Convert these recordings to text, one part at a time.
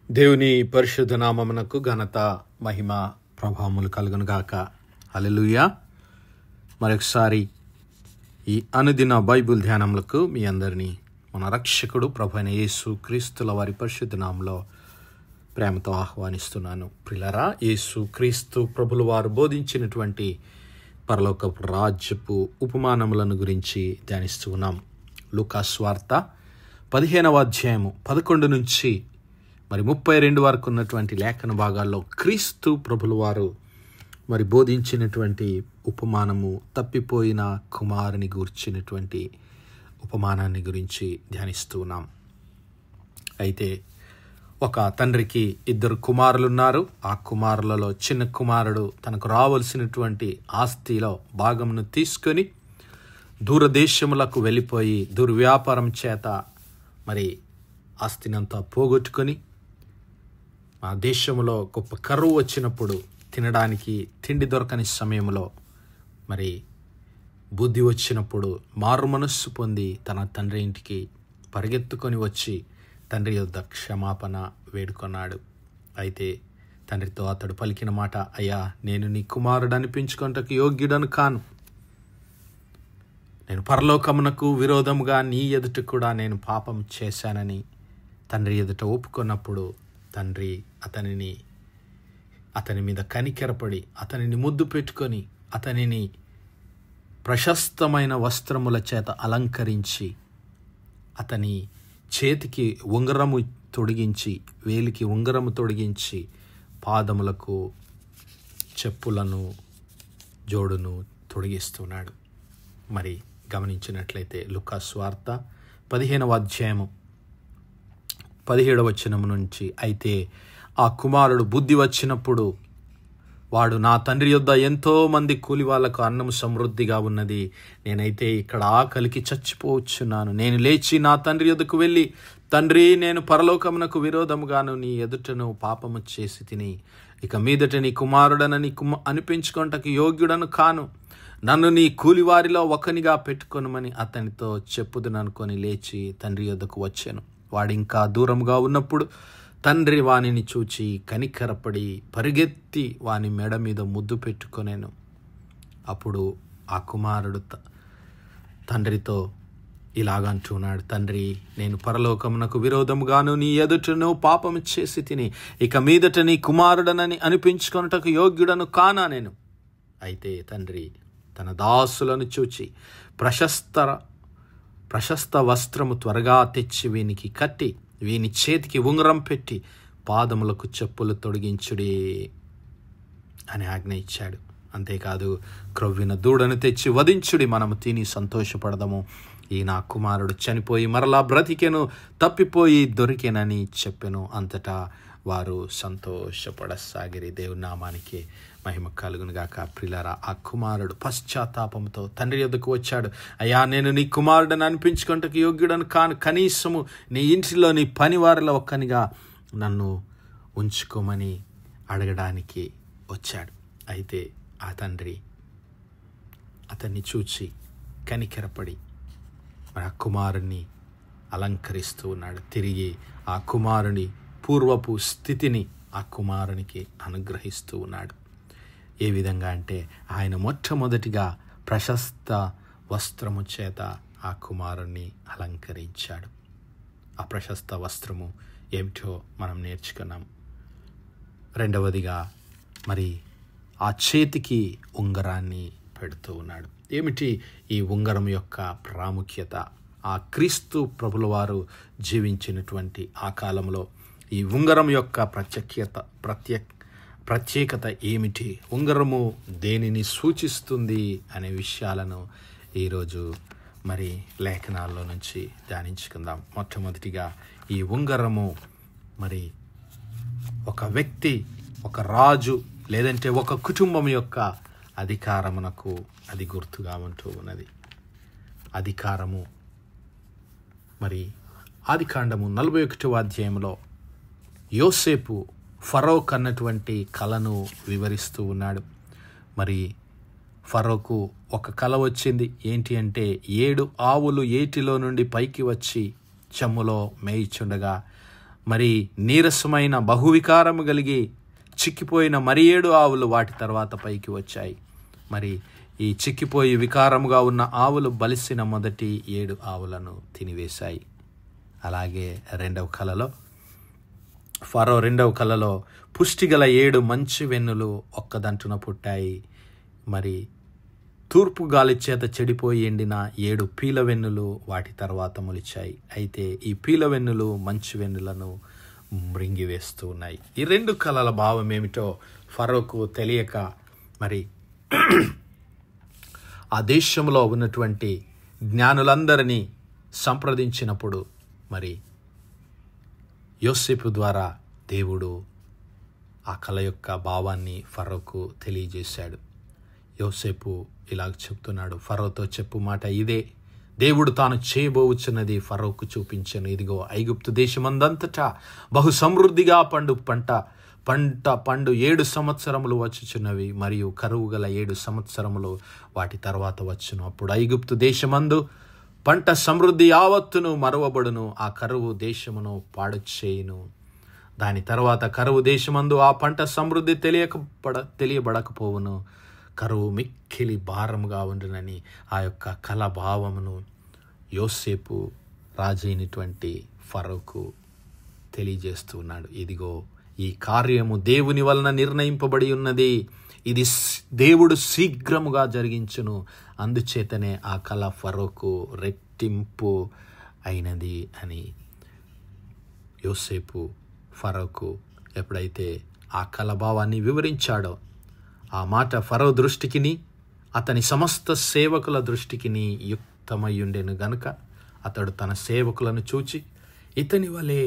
దేవుని పరిశుద్ధ నామమునకు ఘనత మహిమ ప్రభావములు కలుగును గాక. హల్లెలూయా. మరొకసారి ఈ అనుదిన బైబిల్ ధ్యానములకు మీ అందరినీ మన రక్షకుడు ప్రభువైన యేసు క్రీస్తుల వారి పరిశుద్ధ నామములో ప్రేమతో ఆహ్వానిస్తున్నాను. ప్రియులారా, యేసు క్రీస్తు ప్రభుల వారు బోధించినటువంటి పరలోకపు రాజ్యపు ఉపమానములను గురించి ధ్యానిస్తూ ఉన్నాం. లూకా సువార్త 15వ అధ్యాయము 11 నుంచి 32 వరకు ఉన్నటువంటి లేఖన భాగాల్లో క్రీస్తు ప్రభుల వారు బోధించినటువంటి ఉపమానము తప్పిపోయిన కుమారుని గూర్చినటువంటి ఉపమానాన్ని గురించి ధ్యానిస్తూ ఉన్నాం. అయితే ఒక తండ్రికి 2 కుమారులు ఉన్నారు. ఆ కుమారులలో చిన్న కుమారుడు తనకు రావలసినటువంటి ఆస్తిలో భాగమును తీసుకొని దూరదేశములకు వెళ్ళిపోయి దుర్వ్యాపారం చేత ఆస్తినంతా పోగొట్టుకొని ఆ దేశంలో గొప్ప కరువు వచ్చినప్పుడు తినడానికి తిండి దొరకని సమయంలో బుద్ధి వచ్చినప్పుడు మారు మనస్సు పొంది తన తండ్రి ఇంటికి పరిగెత్తుకొని వచ్చి తండ్రి యొద్ద క్షమాపణ వేడుకొన్నాడు. అయితే తండ్రితో అతడు పలికిన మాట, అయ్యా, నేను నీ కుమారుడు అనిపించుకొనుటకు యోగ్యుడను కాను. నేను పరలోకమునకు విరోధముగా నీ ఎదుట కూడా నేను పాపం చేశానని తండ్రి ఎదుట ఒప్పుకున్నప్పుడు తండ్రి అతని మీద కనికెరపడి అతనిని ముద్దు పెట్టుకొని అతనిని ప్రశస్తమైన వస్త్రముల చేత అలంకరించి అతని చేతికి ఉంగరము తొడిగించి వేలికి ఉంగరము తొడిగించి పాదములకు చెప్పులను జోడును తొడిగిస్తున్నాడు. గమనించినట్లయితే లూకా సువార్త 15వ అధ్యాయము 17వ వచనము నుంచి, అయితే ఆ కుమారుడు బుద్ధి వచ్చినప్పుడు వాడు, నా తండ్రి యొద్ద ఎంతో మంది కూలి వాళ్లకు అన్నము సమృద్ధిగా ఉన్నది, నేనైతే ఇక్కడ ఆకలికి చచ్చిపోవచ్చున్నాను. నేను లేచి నా తండ్రి యొద్దకు వెళ్ళి, తండ్రి, నేను పరలోకమునకు విరోధముగాను నీ ఎదుటను పాపము చేసి తిని ఇక మీదట నీ కుమారుడనని అనిపించుకొనుటకు యోగ్యుడను కాను. నన్ను నీ కూలివారిలో ఒకనిగా పెట్టుకొనుమని అతనితో చెప్పుదుననుకొని లేచి తండ్రి యొద్దకు వచ్చాను. వాడింకా దూరంగా ఉన్నప్పుడు తండ్రి వానిని చూచి కనికరపడి పరిగెత్తి వాని మెడ మీద ముద్దు పెట్టుకొనేను. అప్పుడు ఆ కుమారుడు తండ్రితో ఇలాగంటున్నాడు, తండ్రి, నేను పరలోకమునకు విరోధముగాను నీ ఎదుటను పాపము చేసి తిని ఇక మీదట నీ కుమారుడనని అనిపించుకొనుటకు యోగ్యుడను కానా నేను. అయితే తండ్రి తన దాసులను చూచి ప్రశస్త వస్త్రము త్వరగా తెచ్చి వీనికి కట్టి వీని చేతికి ఉంగరం పెట్టి పాదములకు చెప్పులు తొడిగించుడి అని ఆజ్ఞ ఇచ్చాడు. అంతేకాదు, క్రొవ్విన దూడను తెచ్చి వధించుడి, మనము తిని సంతోషపడదాము. ఈ నా కుమారుడు చనిపోయి మరలా బ్రతికెను, తప్పిపోయి దొరికెనని చెప్పెను. అంతటా వారు సంతోషపడసాగిరి. దేవుని నామానికి మహిమ కలుగును గాక. ప్రియులారా, ఆ కుమారుడు పశ్చాత్తాపంతో తండ్రి యొద్దకు వచ్చాడు. అయ్యా, నేను నీ కుమారుడని అనిపించుకుంటకు యోగ్యుడను కాను, కనీసము నీ ఇంటిలో నీ పనివారిలో ఒక్కనిగా నన్ను ఉంచుకోమని అడగడానికి వచ్చాడు. అయితే ఆ తండ్రి అతన్ని చూచి కనికెరపడి ఆ కుమారుణ్ణి అలంకరిస్తూ ఉన్నాడు. తిరిగి ఆ కుమారుని పూర్వపు స్థితిని ఆ కుమారునికి అనుగ్రహిస్తూ ఉన్నాడు. ఏ విధంగా అంటే, ఆయన మొట్టమొదటిగా ప్రశస్త వస్త్రము చేత ఆ కుమారుణ్ణి అలంకరించాడు. ఆ ప్రశస్త వస్త్రము ఏమిటో మనం నేర్చుకున్నాం. రెండవదిగా ఆ చేతికి ఉంగరాన్ని పెడుతూ ఉన్నాడు. ఏమిటి ఈ ఉంగరం యొక్క ప్రాముఖ్యత? ఆ క్రీస్తు ప్రభుల వారు జీవించినటువంటి ఆ కాలంలో ఈ ఉంగరం యొక్క ప్రత్యేకత ఏమిటి, ఉంగరము దేనిని సూచిస్తుంది అనే విషయాలను ఈరోజు లేఖనాల్లో నుంచి ధ్యానించుకుందాం. మొట్టమొదటిగా ఈ ఉంగరము ఒక వ్యక్తి, ఒక రాజు లేదంటే ఒక కుటుంబం యొక్క అధికారమునకు అది గుర్తుగా ఉంటూ ఉన్నది. అధికారము ఆదికాండము 41వ అధ్యాయంలో యోసేపు ఫరోకు అన్నటువంటి కలను వివరిస్తూ ఉన్నాడు. ఫరోకు ఒక కల వచ్చింది. ఏంటి అంటే, 7 ఆవులు ఏటిలో నుండి పైకి వచ్చి చెమ్ములో మేయిచుండగా మరి నీరసమైన బహువికారము కలిగి చిక్కిపోయిన మరి 7 ఆవులు వాటి తర్వాత పైకి వచ్చాయి. మరి ఈ చిక్కిపోయి వికారముగా ఉన్న ఆవులు బలిసిన మొదటి 7 ఆవులను తినివేశాయి. అలాగే ఫరో రెండవ కలలో పుష్టిగల 7 మంచి వెన్నులు ఒక్కదంటున పుట్టాయి. మరి తూర్పు గాలి చేత చెడిపోయి ఎండిన 7 పీల వెన్నులు వాటి తర్వాత మొలిచాయి. అయితే ఈ పీల వెన్నులు మంచి వెన్నులను మృంగివేస్తూ ఉన్నాయి. ఈ 2 కళల భావం ఏమిటో ఫరోకు తెలియక మరి ఆ దేశంలో ఉన్నటువంటి జ్ఞానులందరినీ సంప్రదించినప్పుడు మరి యోసేపు ద్వారా దేవుడు ఆ కళ యొక్క భావాన్ని ఫరోకు తెలియజేశాడు. యోసేపు ఇలాగ చెప్తున్నాడు, ఫరోతో చెప్పు మాట ఇదే, దేవుడు తాను చేయబోచున్నది ఫరోకు చూపించను. ఇదిగో ఐగుప్తు దేశమందంతటా బహు సమృద్ధిగా పండు 7 సంవత్సరములు వచ్చుచున్నవి, మరియు కరువు గల 7 సంవత్సరములు వాటి తర్వాత వచ్చును. అప్పుడు ఐగుప్తు దేశమందు పంట సమృద్ధి యావత్తును మరువబడును, ఆ కరువు దేశమును పాడు చేయును. దాని తర్వాత కరువు దేశమందు ఆ పంట సమృద్ధి తెలియబడకపోవును, కరువు మిక్కిలి భారముగా ఉండునని ఆ యొక్క కళ భావమును యోసేపు రాజైనటువంటి ఫరోకు తెలియజేస్తూ ఉన్నాడు. ఇదిగో ఈ కార్యము దేవుని వలన నిర్ణయింపబడి ఉన్నది, ఇది దేవుడు శీఘ్రముగా జరిగించును, అందుచేతనే ఆ కళ ఫరోకు రెట్టింపు అయినది అని యోసేపు ఫరోకు ఎప్పుడైతే ఆ కళ భావాన్ని వివరించాడో, ఆ మాట ఫరో దృష్టికిని అతని సమస్త సేవకుల దృష్టికిని యుక్తమయ్యుండెను గనుక అతడు తన సేవకులను చూచి, ఇతని వలె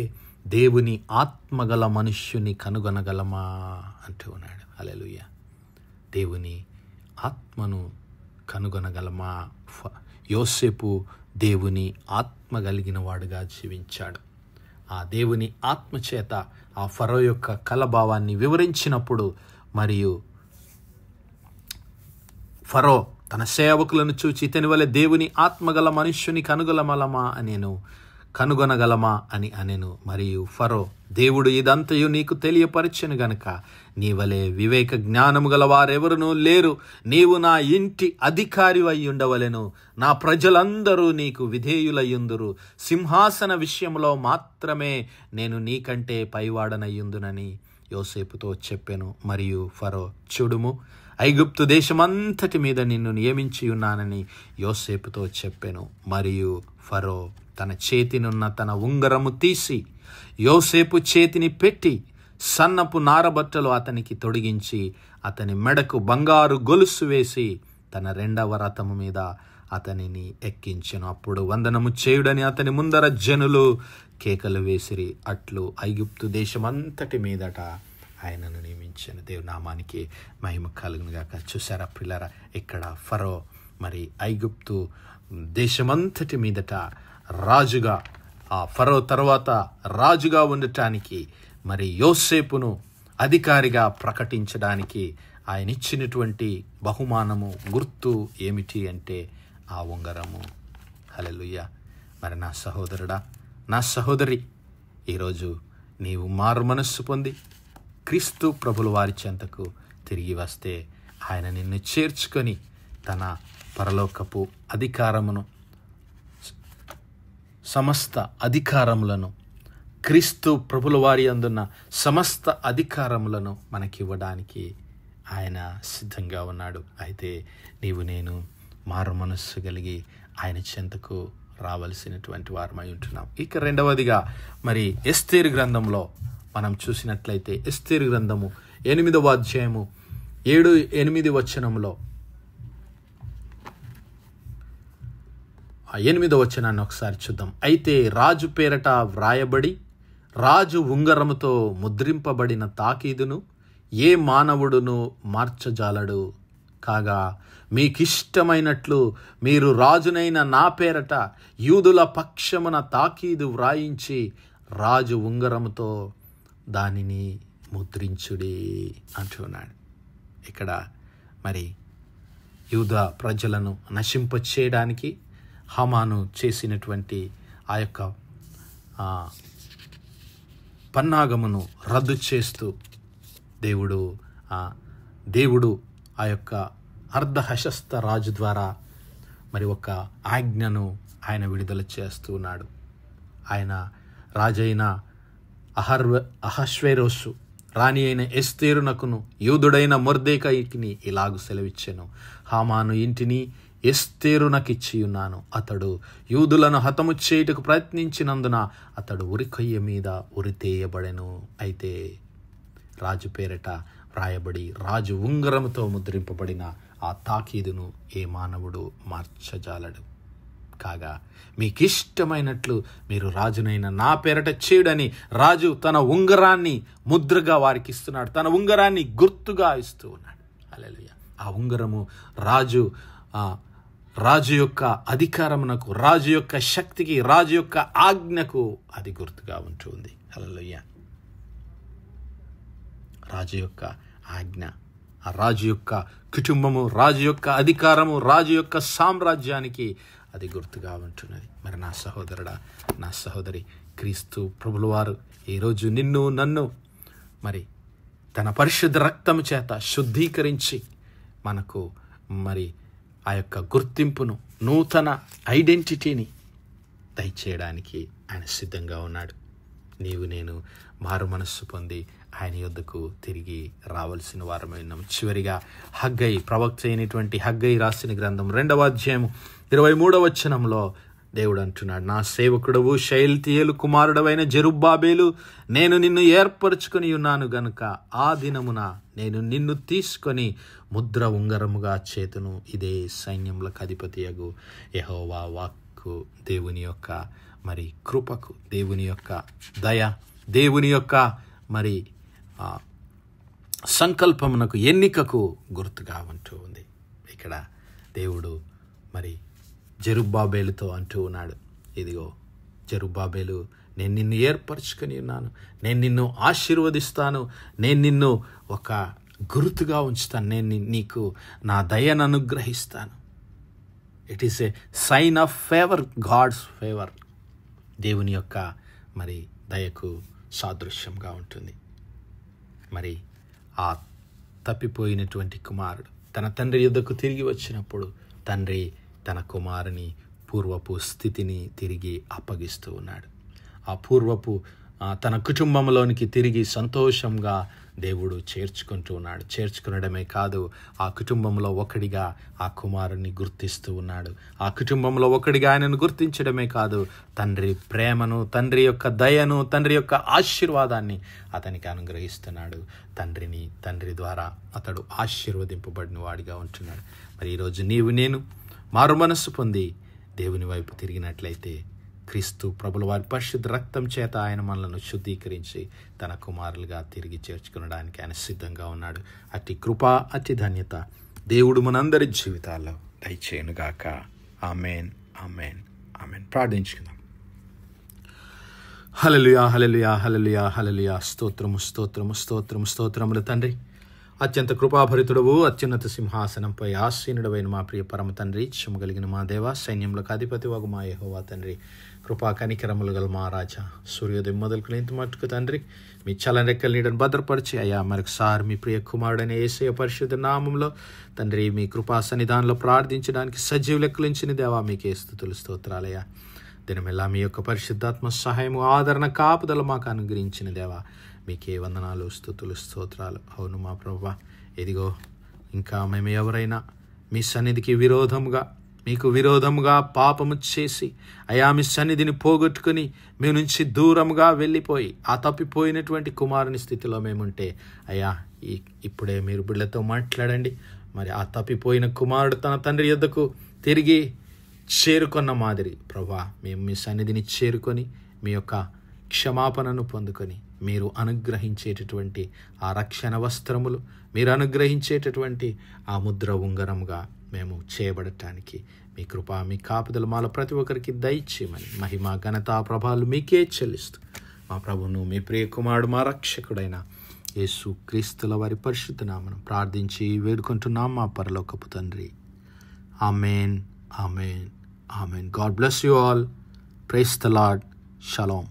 దేవుని ఆత్మగల మనుష్యుని కనుగొనగలమా అంటూ ఉన్నాడు. హల్లెలూయా. దేవుని ఆత్మను కనుగొనగలమా? యోసేపు దేవుని ఆత్మ కలిగిన వాడుగా జీవించాడు. ఆ దేవుని ఆత్మ చేత ఆ ఫరో యొక్క కలభావాన్ని వివరించినప్పుడు, మరియు ఫరో తన సేవకులను చూచి ఇతని వలె దేవుని ఆత్మగల మనుష్యుని కనుగొనగలమా అని అనెను. మరియు ఫరో, దేవుడు ఇదంతయు నీకు తెలియపరచెను గనుక నీ వలె వివేక జ్ఞానము గల వారెవరునూ లేరు, నీవు నా ఇంటి అధికారి అయి ఉండవలెను, నా ప్రజలందరూ నీకు విధేయులయ్యుందురు, సింహాసన విషయంలో మాత్రమే నేను నీకంటే పైవాడనయ్యుందునని యోసేపుతో చెప్పెను. మరియు ఫరో, చూడుము, ఐగుప్తు దేశమంతటి మీద నిన్ను నియమించి ఉన్నానని యోసేపుతో చెప్పెను. మరియు ఫరో తన చేతినున్న తన ఉంగరము తీసి యోసేపు చేతిని పెట్టి సన్నపు నారబట్టలు అతనికి తొడిగించి అతని మెడకు బంగారు గొలుసు వేసి తన 2వ రథము మీద అతనిని ఎక్కించెను. అప్పుడు వందనము చేయుడని అతని ముందర జనులు కేకలు వేసిరి. అట్లు ఐగుప్తు దేశమంతటి మీదట ఆయనను నియమించాను. దేవుని నామానికి మహిమ కలుగునుగాక. చూసారా పిల్లరా, ఇక్కడ ఫరో మరి ఐగుప్తు దేశమంతటి మీదట రాజుగా, ఆ ఫరో తర్వాత రాజుగా ఉండటానికి మరి యోసేపును అధికారిగా ప్రకటించడానికి ఆయన ఇచ్చినటువంటి బహుమానము గుర్తు ఏమిటి అంటే ఆ ఉంగరము. హల్లెలూయా. మరి నా సహోదరుడా, నా సహోదరి, ఈరోజు నీవు మారు మనస్సు పొంది క్రీస్తు ప్రభుల వారి చెంతకు తిరిగి వస్తే ఆయన నిన్ను చేర్చుకొని తన పరలోకపు అధికారమును, సమస్త అధికారములను, క్రీస్తు ప్రభుల వారి అందున్న సమస్త అధికారములను మనకివ్వడానికి ఆయన సిద్ధంగా ఉన్నాడు. అయితే నీవు నేను మారు మనస్సు కలిగి ఆయన చెంతకు రావలసినటువంటి వారమై ఉంటున్నాం. ఇక 2వదిగా మరి ఎస్తేరు గ్రంథంలో మనం చూసినట్లయితే, ఎస్తేరు గ్రంథము 8వ అధ్యాయము 7-8 వచనంలో, ఆ 8వ వచనాన్ని ఒకసారి చూద్దాం. అయితే రాజు పేరట వ్రాయబడి రాజు ఉంగరముతో ముద్రింపబడిన తాకీదును ఏ మానవుడును మార్చజాలడు. కాగా మీకిష్టమైనట్లు మీరు రాజునైన నా పేరట యూదుల పక్షమున తాకీదు వ్రాయించి రాజు ఉంగరముతో దానిని ముద్రించుడి అంటున్నాడు. ఇక్కడ మరి యూదా ప్రజలను నశింపచేయడానికి హామాను చేసినటువంటి ఆ యొక్క పన్నాగమును రద్దు చేస్తూ దేవుడు ఆ యొక్క అర్ధహశస్త రాజు ద్వారా మరి ఒక ఆజ్ఞను ఆయన విడుదల చేస్తూ ఉన్నాడు. ఆయన రాజైన అహష్వేరోసు, రాణి అయిన ఎస్తేరునకును, యూదుడైన మొర్దెకైకిని ఇలాగు సెలవిచ్చెను, హామాను ఇంటిని ఎస్తేరునకిచ్చి ఉన్నాను. అతడు యూదులను హతము చేయుటకు ప్రయత్నించినందున అతడు ఉరికొయ్య మీద ఉరితేయబడెను. అయితే రాజు పేరట వ్రాయబడి రాజు ఉంగరముతో ముద్రింపబడిన ఆ తాకీదును ఏ మానవుడు మార్చజాలడు. కాగా మీకిష్టమైనట్లు మీరు రాజునైన నా పేరట చేయుడని రాజు తన ఉంగరాన్ని ముద్రగా వారికి ఇస్తున్నాడు. తన ఉంగరాన్ని గుర్తుగా ఇస్తూ ఉన్నాడు. హల్లెలూయా. ఆ ఉంగరము రాజు యొక్క అధికారమునకు, రాజు యొక్క శక్తికి, రాజు యొక్క ఆజ్ఞకు అది గుర్తుగా ఉంటుంది. హల్లెలూయా. రాజు యొక్క ఆజ్ఞ, ఆ రాజు యొక్క కుటుంబము, రాజు యొక్క అధికారము, రాజు యొక్క సామ్రాజ్యానికి అది గుర్తుగా ఉంటున్నది. మరి నా సహోదరుడా, నా సహోదరి, క్రీస్తు ప్రభుల వారు ఈరోజు నిన్ను నన్ను మరి తన పరిశుద్ధ రక్తము చేత శుద్ధీకరించి మనకు మరి ఆ యొక్క గుర్తింపును, నూతన ఐడెంటిటీని దయచేయడానికి ఆయన సిద్ధంగా ఉన్నాడు. నీవు నేను మారు మనస్సు పొంది ఆయన యొద్దకు తిరిగి రావాల్సిన వారమై ఉన్నాం. చివరిగా హగ్గై, ప్రవక్త అయినటువంటి హగ్గై రాసిన గ్రంథం 2వ అధ్యాయము 23వ వచనంలో దేవుడు అంటున్నాడు, నా సేవకుడవు షయల్తీయేలు కుమారుడవైన జెరుబ్బాబేలు, నేను నిన్ను ఏర్పరచుకొని ఉన్నాను గనుక ఆ దినమున నేను నిన్ను తీసుకొని ముద్ర ఉంగరముగా చేతును. ఇదే సైన్యములకు అధిపతియగు యెహోవా వాక్కు. దేవుని యొక్క మరి కృపకు, దేవుని యొక్క దయ, దేవుని యొక్క మరి సంకల్పమునకు, ఎన్నికకు గుర్తుగా ఉంటూ ఉంది. ఇక్కడ దేవుడు మరి జెరుబ్బాబేలుతో అంటూ ఉన్నాడు, ఇదిగో జెరుబ్బాబేలు, నేను నిన్ను ఏర్పరచుకొని ఉన్నాను, నేను నిన్ను ఆశీర్వదిస్తాను, నేను నిన్ను ఒక గుర్తుగా ఉంచుతాను, నేను నీకు నా దయను అనుగ్రహిస్తాను. It is a sign of favour, God's favour. దేవుని యొక్క మరి దయకు సాదృశ్యంగా ఉంటుంది. మరి ఆ తప్పిపోయినటువంటి కుమారుడు తన తండ్రి యొద్దకు తిరిగి వచ్చినప్పుడు తండ్రి తన కుమారుని పూర్వపు స్థితిని తిరిగి అప్పగిస్తూ ఉన్నాడు. ఆ పూర్వపు తన కుటుంబంలోనికి తిరిగి సంతోషంగా దేవుడు చేర్చుకుంటూ ఉన్నాడు. చేర్చుకునడమే కాదు, ఆ కుటుంబంలో ఒకడిగా ఆ కుమారుని గుర్తిస్తూ ఉన్నాడు. ఆ కుటుంబంలో ఒకడిగా ఆయనను గుర్తించడమే కాదు, తండ్రి ప్రేమను, తండ్రి యొక్క దయను, తండ్రి యొక్క ఆశీర్వాదాన్ని అతనికి అనుగ్రహిస్తున్నాడు. తండ్రి ద్వారా అతడు ఆశీర్వదింపబడిన వాడిగా ఉంటున్నాడు. మరి ఈరోజు నీవు నేను మారు మనస్సు పొంది దేవుని వైపు తిరిగినట్లయితే క్రీస్తు ప్రభుల వారి పరిశుద్ధ రక్తం చేత ఆయన మనలను శుద్ధీకరించి తన కుమారులుగా తిరిగి చేర్చుకునడానికి ఆయన సిద్ధంగా ఉన్నాడు. అట్టి కృప, అట్టి ధన్యత దేవుడు మనందరి జీవితాల్లో దయచేయునుగాక. ఆమేన్, ఆమేన్, ఆమేన్. ప్రార్థించుకుందాం. హల్లెలూయా, హల్లెలూయా, హల్లెలూయా, హల్లెలూయా. స్తోత్రము, స్తోత్రము, స్తోత్రము, స్తోత్రములు తండ్రి. అత్యంత కృపాభరితుడవు, అత్యున్నత సింహాసనంపై ఆసీనుడవైన మా ప్రియ పరమ తండ్రి, ఇచ్చము కలిగిన మా దేవ, సైన్యములకు అధిపతి వగు మా యెహోవా తండ్రి, కృపా కనికరములు గల మా రాజా, సూర్యోదయం మొదలుకునేంత మట్టుకు తండ్రి మీ చల్లని రెక్కల నీడను భద్రపరిచి అయ్యా మరొకసారి మీ ప్రియ కుమారుడైన యేసయ్య పరిశుద్ధ నామంలో తండ్రి మీ కృపా సన్నిధానంలో ప్రార్థించడానికి సజీవ లెక్కలించిన దేవా మీకే స్తుతులు, స్తోత్రాలయ్యా. దినమెల్లా మీ యొక్క పరిశుద్ధాత్మ సహాయము, ఆదరణ, కాపుదల మాకు అనుగ్రహించిన దేవా మీకే వందనాలు, స్తుతులు, స్తోత్రాలు. అవును మా ప్రభువా, ఇదిగో ఇంకా మేము ఎవరైనా మీ సన్నిధికి విరోధముగా, మీకు విరోధముగా పాపము చేసి అయా మీ సన్నిధిని పోగొట్టుకుని మీ నుంచి దూరముగా వెళ్ళిపోయి ఆ తప్పిపోయినటువంటి కుమారుని స్థితిలో మేముంటే అయ్యా ఇప్పుడే మీరు బిడ్డలతో మాట్లాడండి. మరి ఆ తప్పిపోయిన కుమారుడు తన తండ్రి యొద్దకు తిరిగి చేరుకున్న మాదిరి ప్రభువా, మేము మీ సన్నిధిని చేరుకొని మీ యొక్క క్షమాపణను పొందుకొని మీరు అనుగ్రహించేటటువంటి ఆ రక్షణ వస్త్రములు, మీరు అనుగ్రహించేటటువంటి ఆ ముద్ర ఉంగరముగా మేము చేయబడటానికి మీ కృప, మీ కాపుదల మాలో ప్రతి ఒక్కరికి దయచేయమని మహిమ, ఘనత, ప్రభావాలు మీకే చెల్లిస్తూ మా ప్రభువును, మీ ప్రియ కుమారుడు, మా రక్షకుడైన యేసు క్రీస్తుల వారి పరిశుద్ధ నామమున ప్రార్థించి వేడుకుంటున్నాం మా పరలోకపు తండ్రి. Amen, amen, amen. God bless you all. Praise the Lord. Shalom.